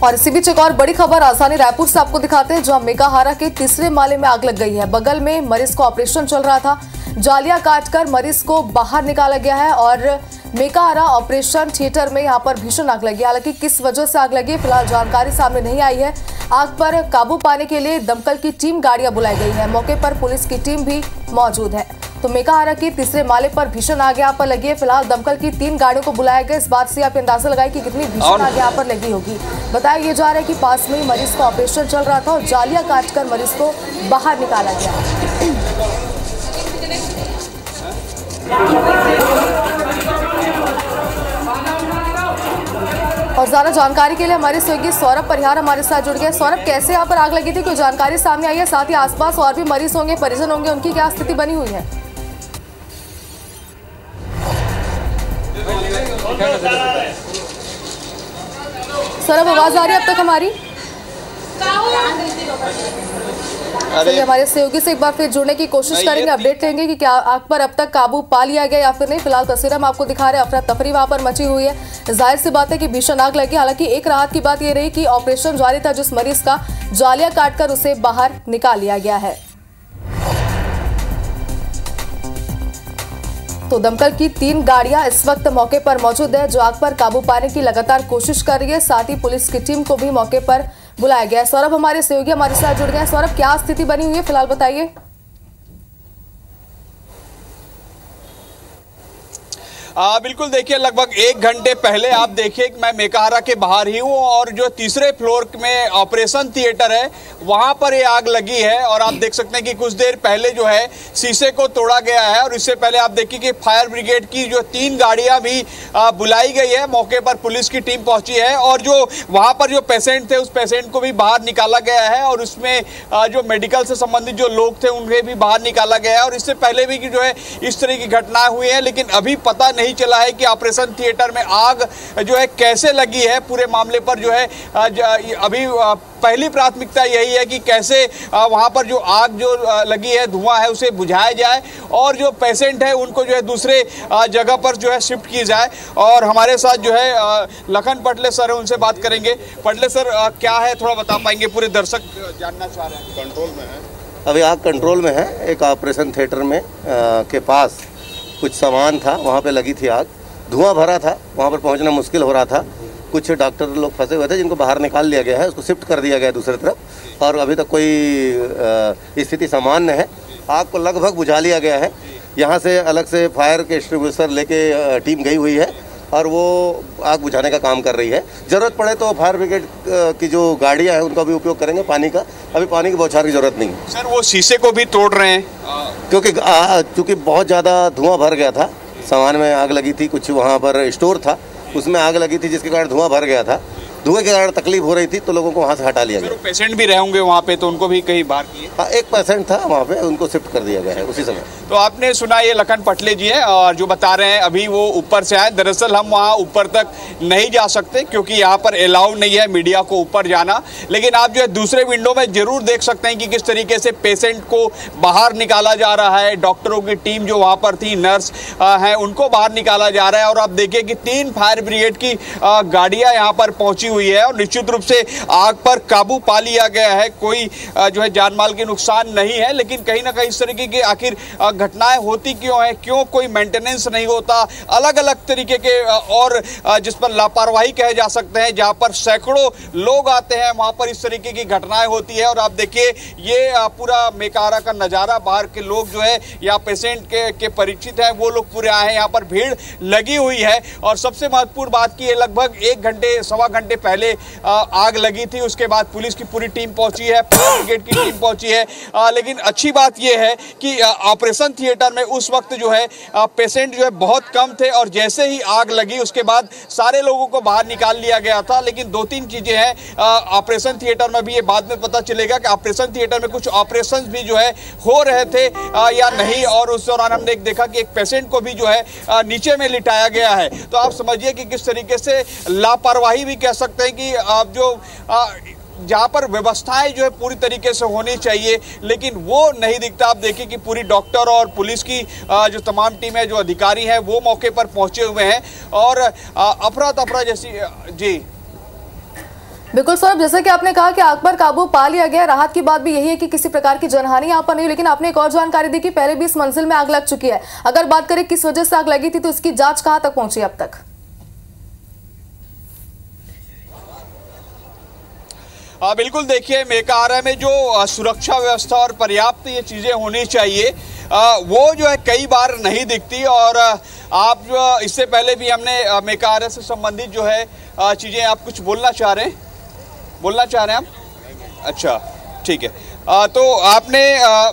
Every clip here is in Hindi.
और इसी बीच एक और बड़ी खबर राजधानी रायपुर से आपको दिखाते हैं, जहां मेकाहारा के तीसरे माले में आग लग गई है। बगल में मरीज का ऑपरेशन चल रहा था, जालियां काटकर मरीज को बाहर निकाला गया है और मेकाहारा ऑपरेशन थिएटर में यहां पर भीषण आग लगी। हालांकि किस वजह से आग लगी फिलहाल जानकारी सामने नहीं आई है। आग पर काबू पाने के लिए दमकल की टीम गाड़ियां बुलाई गई है, मौके पर पुलिस की टीम भी मौजूद है। तो मेकाहारा के तीसरे माले पर भीषण आग यहाँ पर लगी है। फिलहाल दमकल की 3 गाड़ियों को बुलाया गया। इस बात से आप अंदाजा लगाए कि कितनी भीषण आग यहाँ पर लगी होगी। बताया ये जा रहा है कि पास में ही मरीज का ऑपरेशन चल रहा था और जालियां काटकर मरीज को बाहर निकाला गया। और ज्यादा जानकारी के लिए हमारे सहयोगी सौरभ परिहार हमारे साथ जुड़ गए। सौरभ, कैसे यहाँ पर आग लगी थी, कोई जानकारी सामने आई है? साथ ही आसपास और भी मरीज होंगे, परिजन होंगे, उनकी क्या स्थिति बनी हुई है? सौरभ, आवाज आ रही है अब तक हमारी? चलिए हमारे सहयोगी से एक बार फिर जुड़ने की कोशिश करेंगे, अपडेट लेंगे कि क्या आग पर अब तक काबू पा लिया गया या फिर नहीं। फिलहाल तस्वीर हम आपको दिखा रहे हैं, अफरा तफरी वहां पर मची हुई है। जाहिर सी बात है कि भीषण आग लगी। हालांकि एक राहत की बात यह रही कि ऑपरेशन जारी था, जिस मरीज का जालियां काटकर उसे बाहर निकाल लिया गया है। तो दमकल की 3 गाड़ियां इस वक्त मौके पर मौजूद है, जो आग पर काबू पाने की लगातार कोशिश कर रही है। साथ ही पुलिस की टीम को भी मौके पर बुलाया गया है। सौरभ, हमारे सहयोगी हमारे साथ जुड़ गए। सौरभ, क्या स्थिति बनी हुई है फिलहाल, बताइए। बिल्कुल, देखिए लगभग 1 घंटे पहले आप देखिए कि मैं मेकाहारा के बाहर ही हूँ और जो तीसरे फ्लोर में ऑपरेशन थिएटर है वहां पर ये आग लगी है। और आप देख सकते हैं कि कुछ देर पहले जो है शीशे को तोड़ा गया है और इससे पहले आप देखिए कि फायर ब्रिगेड की जो 3 गाड़ियां भी बुलाई गई है। मौके पर पुलिस की टीम पहुंची है और जो वहां पर जो पेशेंट थे उस पेशेंट को भी बाहर निकाला गया है और उसमें जो मेडिकल से संबंधित जो लोग थे उन्हें भी बाहर निकाला गया है। और इससे पहले भी जो है इस तरह की घटनाएं हुई है, लेकिन अभी पता नहीं चला है कि ऑपरेशन थिएटर में आग जो है कैसे लगी है। पूरे मामले पर जो है अभी पहली प्राथमिकता यही है कि कैसे वहां पर जो आग जो लगी है, धुआं है, उसे बुझाया जाए और जो पेशेंट है उनको जो है दूसरे जगह पर जो है शिफ्ट की जाए। और हमारे साथ जो है लखन पटले सर है, उनसे बात करेंगे। पटले सर, क्या है थोड़ा बता पाएंगे, पूरे दर्शक जानना चाह रहे हैं। कंट्रोल में है अभी, आग कंट्रोल में है। एक ऑपरेशन थिएटर में के पास कुछ सामान था, वहाँ पे लगी थी आग। धुआं भरा था, वहाँ पर पहुँचना मुश्किल हो रहा था। कुछ डॉक्टर लोग फंसे हुए थे जिनको बाहर निकाल लिया गया है, उसको शिफ्ट कर दिया गया दूसरी तरफ और अभी तक कोई स्थिति सामान्य है। आग को लगभग बुझा लिया गया है। यहाँ से अलग से फायर के एक्सटिंग्विशर लेके टीम गई हुई है और वो आग बुझाने का काम कर रही है। ज़रूरत पड़े तो फायर ब्रिगेड की जो गाड़ियाँ हैं उनका भी उपयोग करेंगे पानी का। अभी पानी की बौछार की ज़रूरत नहीं है। सर, वो शीशे को भी तोड़ रहे हैं क्योंकि बहुत ज़्यादा धुआं भर गया था, सामान में आग लगी थी। कुछ वहाँ पर स्टोर था, उसमें आग लगी थी जिसके कारण धुआं भर गया था। धुएं के कारण तकलीफ हो रही थी तो लोगों को वहाँ से हटा लिया गया। पेशेंट भी रहे होंगे वहाँ पे, तो उनको भी कहीं बाहर किए? हाँ, एक पेशेंट था वहाँ पे, उनको शिफ्ट कर दिया गया है उसी समय। तो आपने सुना, ये लखन पटले जी हैं और जो बता रहे हैं अभी वो ऊपर से आए। दरअसल हम वहाँ ऊपर तक नहीं जा सकते क्योंकि यहाँ पर अलाउ नहीं है मीडिया को ऊपर जाना, लेकिन आप जो है दूसरे विंडो में जरूर देख सकते हैं कि किस तरीके से पेशेंट को बाहर निकाला जा रहा है। डॉक्टरों की टीम जो वहाँ पर थी, नर्स हैं, उनको बाहर निकाला जा रहा है। और आप देखिए कि 3 फायर ब्रिगेड की गाड़ियाँ यहाँ पर पहुँची हुई है और निश्चित रूप से आग पर काबू पा लिया गया है। कोई जो है जान माल के नुकसान नहीं है, लेकिन कहीं ना कहीं इस तरीके की आखिर घटनाएं होती क्यों है, क्यों कोई मेंटेनेंस नहीं होता, अलग अलग तरीके के और जिस पर लापरवाही कहे जा सकते हैं, जहां पर सैकड़ों लोग आते हैं वहां पर इस तरीके की घटनाएं होती है। और आप देखिए ये पूरा मेकाहारा का नज़ारा, बाहर के लोग जो है यहाँ पेशेंट के परिचित हैं, वो लोग पूरे आए हैं, यहाँ पर भीड़ लगी हुई है। और सबसे महत्वपूर्ण बात की है, लगभग 1 घंटे सवा घंटे पहले आग लगी थी, उसके बाद पुलिस की पूरी टीम पहुंची है, फायर ब्रिगेड की टीम पहुंची है। लेकिन अच्छी बात यह है कि ऑपरेशन थिएटर में उस वक्त जो है पेशेंट जो है बहुत कम थे और जैसे ही आग लगी उसके बाद सारे लोगों को बाहर निकाल लिया गया था। लेकिन 2-3 चीजें हैं ऑपरेशन थिएटर में भी, ये बाद में पता चलेगा कि ऑपरेशन थिएटर में कुछ ऑपरेशन भी जो है हो रहे थे या नहीं। और उस दौरान हमने देखा कि एक पेशेंट को भी जो है नीचे में लिटाया गया है। तो आप समझिए कि किस तरीके से लापरवाही भी कह सकते हैं कि आप जो जहाँ पर व्यवस्थाएं जो है पूरी तरीके से होनी चाहिए, लेकिन वो नहीं दिखता। आप देखिए कि पूरी डॉक्टर और पुलिस की जो तमाम टीम है, जो अधिकारी हैं, वो मौके पर पहुंचे हुए हैं और अफरा तफरा जैसी। जी बिल्कुल सौरभ, जैसा कि आपने कहा कि आग पर काबू पा लिया गया, राहत की बात भी यही है कि किसी प्रकार की जनहानि यहाँ पर नहीं, लेकिन आपने एक और जानकारी दी कि पहले भी इस मंजिल में आग लग चुकी है। अगर बात करें किस वजह से आग लगी थी तो इसकी जांच कहां तक पहुंची अब तक? बिल्कुल, देखिए मेकाहारा में जो सुरक्षा व्यवस्था और पर्याप्त ये चीज़ें होनी चाहिए वो जो है कई बार नहीं दिखती। और आप जो इससे पहले भी हमने मेकाहारा से संबंधित जो है चीज़ें, आप कुछ बोलना चाह रहे हैं आप? अच्छा, ठीक है। तो आपने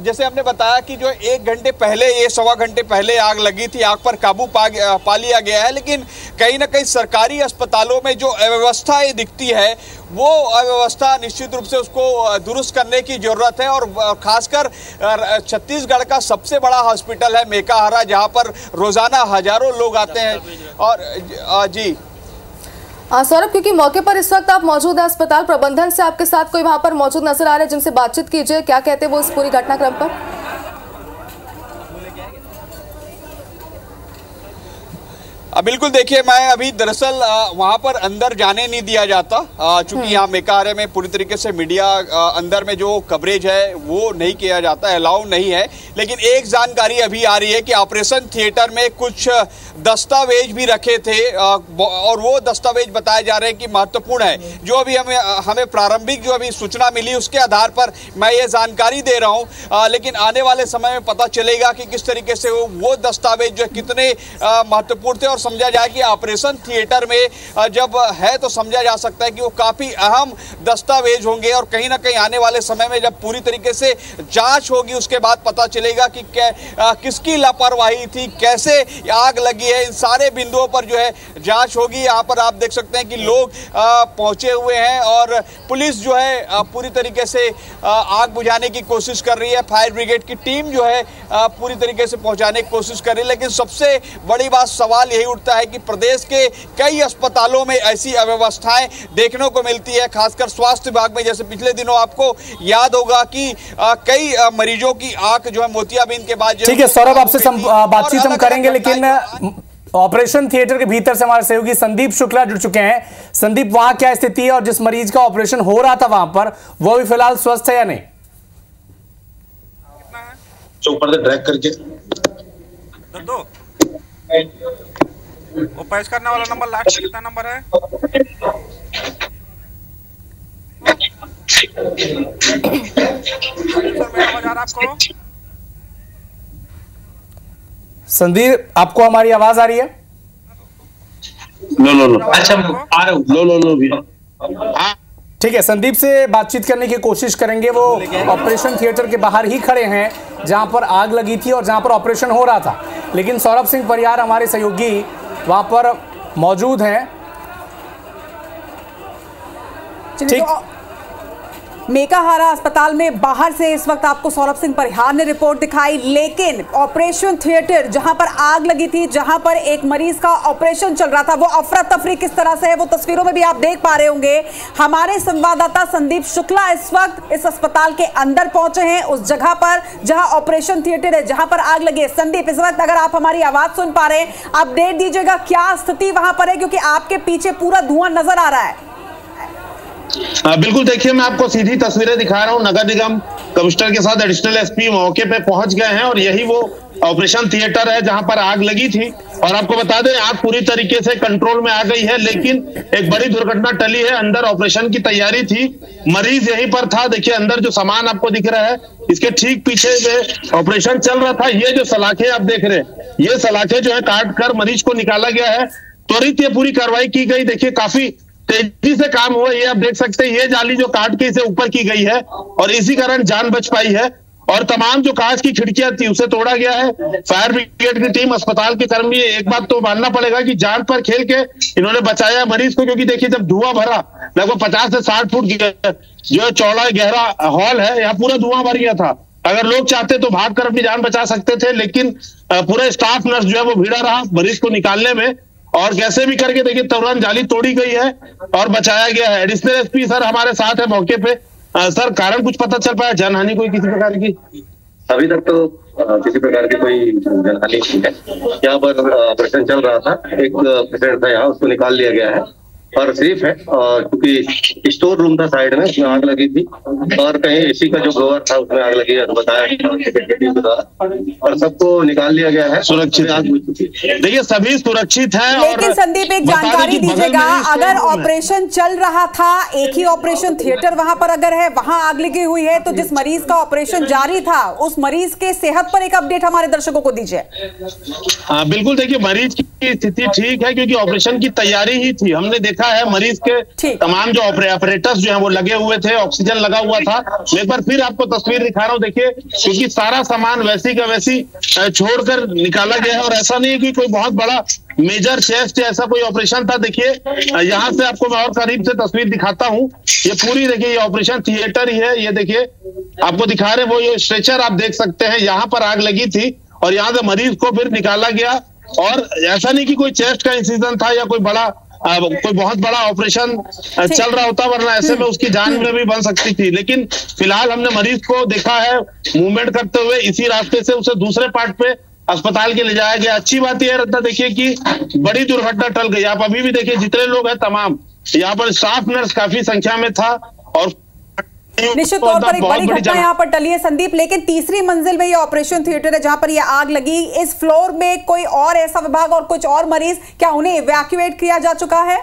जैसे हमने बताया कि जो 1 घंटे पहले, ये 1.25 घंटे पहले आग लगी थी, आग पर काबू पा लिया गया है, लेकिन कहीं ना कहीं सरकारी अस्पतालों में जो अव्यवस्था दिखती है वो अव्यवस्था निश्चित रूप से उसको दुरुस्त करने की ज़रूरत है। और खासकर छत्तीसगढ़ का सबसे बड़ा हॉस्पिटल है मेकाहारा, जहां पर रोज़ाना हजारों लोग आते हैं। और जी सौरभ, क्योंकि मौके पर इस वक्त आप मौजूद हैं, अस्पताल प्रबंधन से आपके साथ कोई वहां पर मौजूद नजर आ रहे हैं जिनसे बातचीत कीजिए, क्या कहते हैं वो इस पूरी घटनाक्रम पर? बिल्कुल, देखिए मैं अभी दरअसल वहां पर अंदर जाने नहीं दिया जाता, चूंकि यहाँ मेकाहारा में पूरी तरीके से मीडिया अंदर में जो कवरेज है वो नहीं किया जाता, अलाउ नहीं है। लेकिन एक जानकारी अभी आ रही है कि ऑपरेशन थिएटर में कुछ दस्तावेज भी रखे थे और वो दस्तावेज बताए जा रहे हैं कि महत्वपूर्ण है। जो अभी हमें प्रारंभिक जो अभी सूचना मिली उसके आधार पर मैं ये जानकारी दे रहा हूँ, लेकिन आने वाले समय में पता चलेगा कि किस तरीके से वो दस्तावेज जो कितने महत्वपूर्ण थे। और समझा जाए कि ऑपरेशन थिएटर में जब है तो समझा जा सकता है कि वो काफी अहम दस्तावेज होंगे, और कहीं ना कहीं आने वाले समय में जब पूरी तरीके से जांच होगी उसके बाद पता चलेगा कि किसकी लापरवाही थी, कैसे आग लगी है, इन सारे बिंदुओं पर जो है जांच होगी। यहाँ पर आप देख सकते हैं कि लोग पहुंचे हुए हैं और पुलिस जो है पूरी तरीके से आग बुझाने की कोशिश कर रही है, फायर ब्रिगेड की टीम जो है पूरी तरीके से पहुंचाने की कोशिश कर रही है। लेकिन सबसे बड़ी बात, सवाल यही उठता है कि प्रदेश के कई अस्पतालों में ऐसी अव्यवस्थाएं देखने को मिलती है, खासकर स्वास्थ्य विभाग में। जैसे पिछले दिनों आपको याद होगा कि कई मरीजों की आंख जो है मोतियाबिंद के बाद। ठीक है सौरभ, आपसे बातचीत हम करेंगे, लेकिन ऑपरेशन थिएटर के भीतर से हमारे सहयोगी संदीप शुक्ला जुड़ चुके हैं। संदीप, वहां क्या स्थिति है और जिस मरीज का ऑपरेशन हो रहा था वहां पर, वो भी फिलहाल स्वस्थ है या नहीं? ऊपर से ड्रैग करके वो पैच करने वाला नंबर लास्ट कितना नंबर है? आवाज आ रहा आपको? संदीप, आपको हमारी आवाज आ रही है? लो अच्छा आ रहा हूं, लो ठीक है, संदीप से बातचीत करने की कोशिश करेंगे। वो ऑपरेशन थिएटर के बाहर ही खड़े हैं जहां पर आग लगी थी और जहां पर ऑपरेशन हो रहा था, लेकिन सौरभ सिंह परियार हमारे सहयोगी वहां पर मौजूद हैं। ठीक, मेकाहारा अस्पताल में बाहर से इस वक्त आपको सौरभ सिंह परिहार ने रिपोर्ट दिखाई, लेकिन ऑपरेशन थिएटर जहां पर आग लगी थी, जहां पर एक मरीज का ऑपरेशन चल रहा था, वो अफरा तफरी किस तरह से है वो तस्वीरों में भी आप देख पा रहे होंगे। हमारे संवाददाता संदीप शुक्ला इस वक्त इस अस्पताल के अंदर पहुंचे हैं, उस जगह पर जहां ऑपरेशन थिएटर है, जहां पर आग लगी है। संदीप, इस वक्त अगर आप हमारी आवाज सुन पा रहे हैं, अपडेट दीजिएगा क्या स्थिति वहां पर है, क्योंकि आपके पीछे पूरा धुआं नजर आ रहा है। बिल्कुल, देखिए मैं आपको सीधी तस्वीरें दिखा रहा हूं। नगर निगम कमिश्नर के साथ एडिशनल एसपी मौके पे पहुंच गए हैं और यही वो ऑपरेशन थिएटर है जहां पर आग लगी थी। और आपको बता दें, आग पूरी तरीके से कंट्रोल में आ गई है, लेकिन एक बड़ी दुर्घटना टली है। अंदर ऑपरेशन की तैयारी थी, मरीज यहीं पर था। देखिए अंदर जो सामान आपको दिख रहा है, इसके ठीक पीछे जो ऑपरेशन चल रहा था, ये जो सलाखें आप देख रहे हैं, ये सलाखें जो है काट कर मरीज को निकाला गया है। त्वरित ये पूरी कार्रवाई की गई। देखिए काफी तेजी से काम हुआ, ये आप देख सकते हैं। ये जाली जो काट के इसे ऊपर की गई है और इसी कारण जान बच पाई है। और तमाम जो कांच की खिड़कियां थी उसे तोड़ा गया है। फायर ब्रिगेड की टीम, अस्पताल के कर्मी, एक बात तो मानना पड़ेगा कि जान पर खेल के इन्होंने बचाया मरीज को, क्योंकि देखिए जब धुआं भरा, लगभग 50 से 60 फुट जो चौड़ा गहरा हॉल है, यहाँ पूरा धुआं भर गया था। अगर लोग चाहते तो भाग कर अपनी जान बचा सकते थे, लेकिन पूरा स्टाफ नर्स जो है वो भिड़ा रहा मरीज को निकालने में, और कैसे भी करके देखिए तुरंत जाली तोड़ी गई है और बचाया गया है। एडिशनल एसपी सर हमारे साथ है मौके पे। सर, कारण कुछ पता चल पाया, जनहानि कोई किसी प्रकार की? अभी तक तो किसी प्रकार की कोई जनहानि नहीं है। यहाँ पर ऑपरेशन चल रहा था, एक पेशेंट था यहाँ, उसको निकाल लिया गया है और सेफ है। और क्योंकि स्टोर रूम था साइड में, उसमें आग लगी थी, और कहीं एसी का जो ग्रोवर था उसमें आग लगी है तो बताया, और सबको निकाल लिया गया है, सुरक्षित आग बुझ चुकी है। देखिए सभी सुरक्षित हैं। लेकिन संदीप एक जानकारी दीजिएगा, अगर ऑपरेशन चल रहा था, एक ही ऑपरेशन थिएटर वहां पर अगर है, वहां आग लगी हुई है, तो जिस मरीज का ऑपरेशन जारी था उस मरीज के सेहत पर एक अपडेट हमारे दर्शकों को दीजिए। हाँ बिल्कुल, देखिए मरीज की स्थिति ठीक है क्योंकि ऑपरेशन की तैयारी ही थी। हमने देखा है मरीज के तमाम जो ऑपरेटर्स जो हैं वो लगे हुए थे, ऑक्सीजन लगा हुआ था। मैं एक बार फिर आपको तस्वीर दिखा रहा हूँ, देखिए क्योंकि सारा सामान वैसी का वैसी छोड़कर निकाला गया है, और ऐसा नहीं है कि कोई बहुत बड़ा मेजर चेस्ट ऐसा कोई ऑपरेशन था। देखिए यहाँ से आपको मैं और करीब से तस्वीर दिखाता हूँ, ये पूरी देखिए ये ऑपरेशन थिएटर ही है। ये देखिए आपको दिखा रहे वो ये स्ट्रेचर आप देख सकते हैं, यहाँ पर आग लगी थी और यहाँ से मरीज को फिर निकाला गया। और ऐसा नहीं कि कोई चेस्ट का इंसिजन था या कोई बड़ा कोई बहुत बड़ा ऑपरेशन चल रहा होता, वरना ऐसे में उसकी जान में भी बन सकती थी। लेकिन फिलहाल हमने मरीज को देखा है मूवमेंट करते हुए, इसी रास्ते से उसे दूसरे पार्ट पे अस्पताल के ले जाया गया। अच्छी बात यह रत्ना देखिए कि बड़ी दुर्घटना टल गई। आप अभी भी देखिए जितने लोग हैं तमाम, यहाँ पर स्टाफ नर्स काफी संख्या में था, और निश्चित तौर पर एक बड़ी घटना यहाँ पर टली है संदीप। लेकिन तीसरी मंजिल में ये ऑपरेशन थिएटर है जहां पर ये आग लगी, इस फ्लोर में कोई और ऐसा विभाग और कुछ और मरीज, क्या उन्हें इवैक्यूएट किया जा चुका है?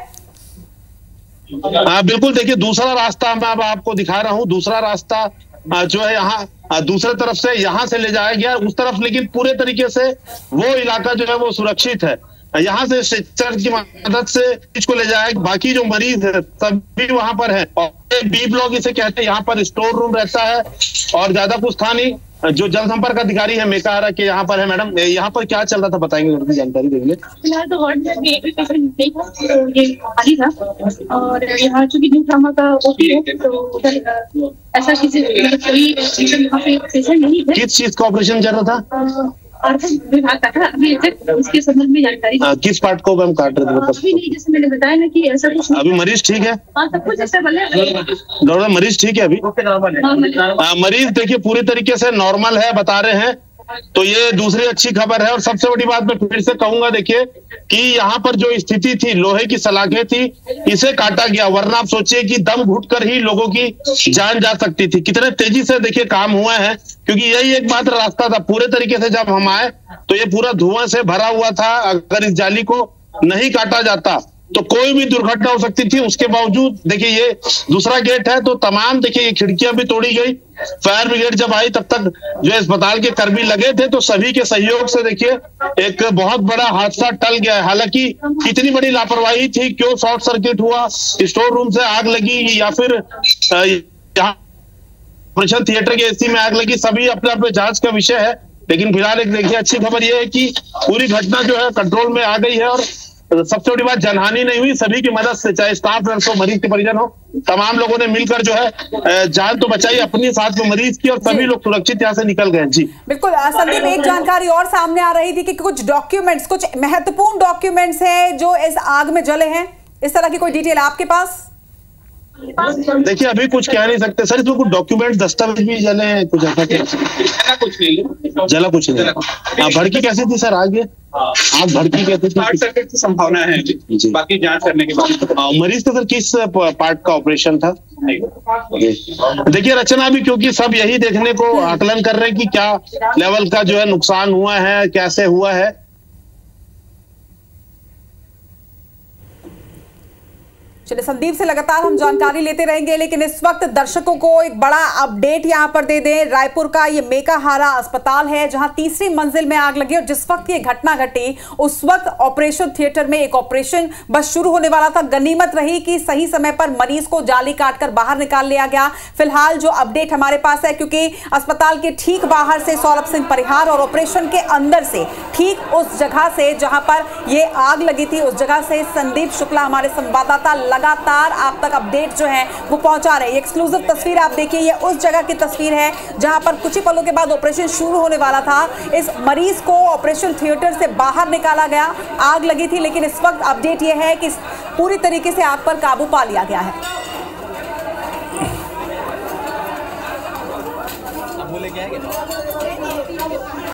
हाँ बिल्कुल, देखिए दूसरा रास्ता मैं अब आपको दिखा रहा हूँ। दूसरा रास्ता जो है यहाँ दूसरे तरफ से यहाँ से ले जाया गया उस तरफ, लेकिन पूरे तरीके से वो इलाका जो है वो सुरक्षित है। यहाँ से स्ट्रेचर की मदद से इसको ले जाएगा। बाकी जो मरीज है सभी वहां पर है, और बी ब्लॉक इसे कहते हैं, यहाँ पर स्टोर रूम रहता है और ज्यादा कुछ था नहीं। जो जनसंपर्क अधिकारी है मेकाहारा के यहाँ पर है। मैडम यहाँ पर क्या चल रहा था बताएंगे, थोड़ी जानकारी देंगे। फिलहाल तो वार्ड में भी एक पेशेंट नहीं था, तो ये खाली था, और यहाँ चूंकि न्यू ट्रामा का ओपी है तो उधर ऐसा किसी कोई यहाँ पे पेशेंट नहीं है। किस चीज का ऑपरेशन चल रहा था? विभाग का था, अभी उसके संबंध में जानकारी किस पार्ट को हम काट रहे थे? अभी नहीं, जैसे मैंने बताया ना कि ऐसा कुछ। अभी मरीज ठीक है? हाँ सब कुछ ऐसा बने। डॉक्टर मरीज ठीक है अभी? मरीज देखिए पूरी तरीके से नॉर्मल है बता रहे हैं, तो ये दूसरी अच्छी खबर है। और सबसे बड़ी बात मैं फिर से कहूंगा, देखिए कि यहाँ पर जो स्थिति थी, लोहे की सलाखें थी, इसे काटा गया, वरना आप सोचिए कि दम घुटकर ही लोगों की जान जा सकती थी। कितने तेजी से देखिए काम हुआ है, क्योंकि यही एकमात्र रास्ता था। पूरे तरीके से जब हम आए तो ये पूरा धुआं से भरा हुआ था। अगर इस जाली को नहीं काटा जाता तो कोई भी दुर्घटना हो सकती थी। उसके बावजूद देखिए ये दूसरा गेट है, तो तमाम देखिए ये खिड़कियां भी तोड़ी गई। फायर ब्रिगेड जब आई तब तक जो अस्पताल के कर्मी लगे थे, तो सभी के सहयोग से देखिए एक बहुत बड़ा हादसा टल गया है। हालांकि इतनी बड़ी लापरवाही थी, क्यों शॉर्ट सर्किट हुआ, स्टोर रूम से आग लगी या फिर ऑपरेशन थिएटर के एसी में आग लगी, सभी अपने अपने जांच का विषय है। लेकिन फिलहाल एक देखिए अच्छी खबर यह है कि पूरी घटना जो है कंट्रोल में आ गई है, और सबसे बड़ी बात जनहानि नहीं हुई। सभी की मदद से, चाहे स्टाफ नर्स हो, मरीज के परिजन हो, तमाम लोगों ने मिलकर जो है जान तो बचाई अपनी, साथ में मरीज की, और सभी लोग सुरक्षित यहाँ से निकल गए। जी बिल्कुल संदीप, एक जानकारी और सामने आ रही थी कि कुछ डॉक्यूमेंट्स, कुछ महत्वपूर्ण डॉक्यूमेंट्स हैं जो इस आग में जले हैं, इस तरह की कोई डिटेल आपके पास? देखिए अभी कुछ कह नहीं सकते सर, इसमें कुछ डॉक्यूमेंट दस्तावेज भी जले हैं, कुछ ऐसा जला कुछ नहीं। भड़की कैसी थी सर आगे? आग भड़की कैसी थी? शॉर्ट सर्किट की संभावना है जी, बाकी जांच करने के बाद। मरीज का सर किस पार्ट का ऑपरेशन था? देखिए रचना भी, क्योंकि सब यही देखने को आकलन कर रहे हैं कि क्या लेवल का जो है नुकसान हुआ है, कैसे हुआ है। चलिए संदीप से लगातार हम जानकारी लेते रहेंगे, लेकिन इस वक्त दर्शकों को एक बड़ा अपडेट यहां पर दे दें। रायपुर का ये मेकाहारा अस्पताल है जहां तीसरी मंजिल में आग लगी, और जिस वक्त ये घटना घटी उस वक्त ऑपरेशन थिएटर में एक ऑपरेशन बस शुरू होने वाला था। गनीमत रही कि सही समय पर मरीज को जाली काटकर बाहर निकाल लिया गया। फिलहाल जो अपडेट हमारे पास है, क्योंकि अस्पताल के ठीक बाहर से सौरभ सिंह परिहार और ऑपरेशन के अंदर से ठीक उस जगह से जहां पर ये आग लगी थी, उस जगह से संदीप शुक्ला हमारे संवाददाता लगातार आप तक अपडेट जो है वो पहुंचा रहे हैं। एक्सक्लूसिव तस्वीर आप देखिए, ये उस जगह की तस्वीर है जहां पर कुछ ही पलों के बाद ऑपरेशन शुरू होने वाला था। इस मरीज को ऑपरेशन थिएटर से बाहर निकाला गया, आग लगी थी, लेकिन इस वक्त अपडेट ये है कि पूरी तरीके से आग पर काबू पा लिया गया है। बोले क्या है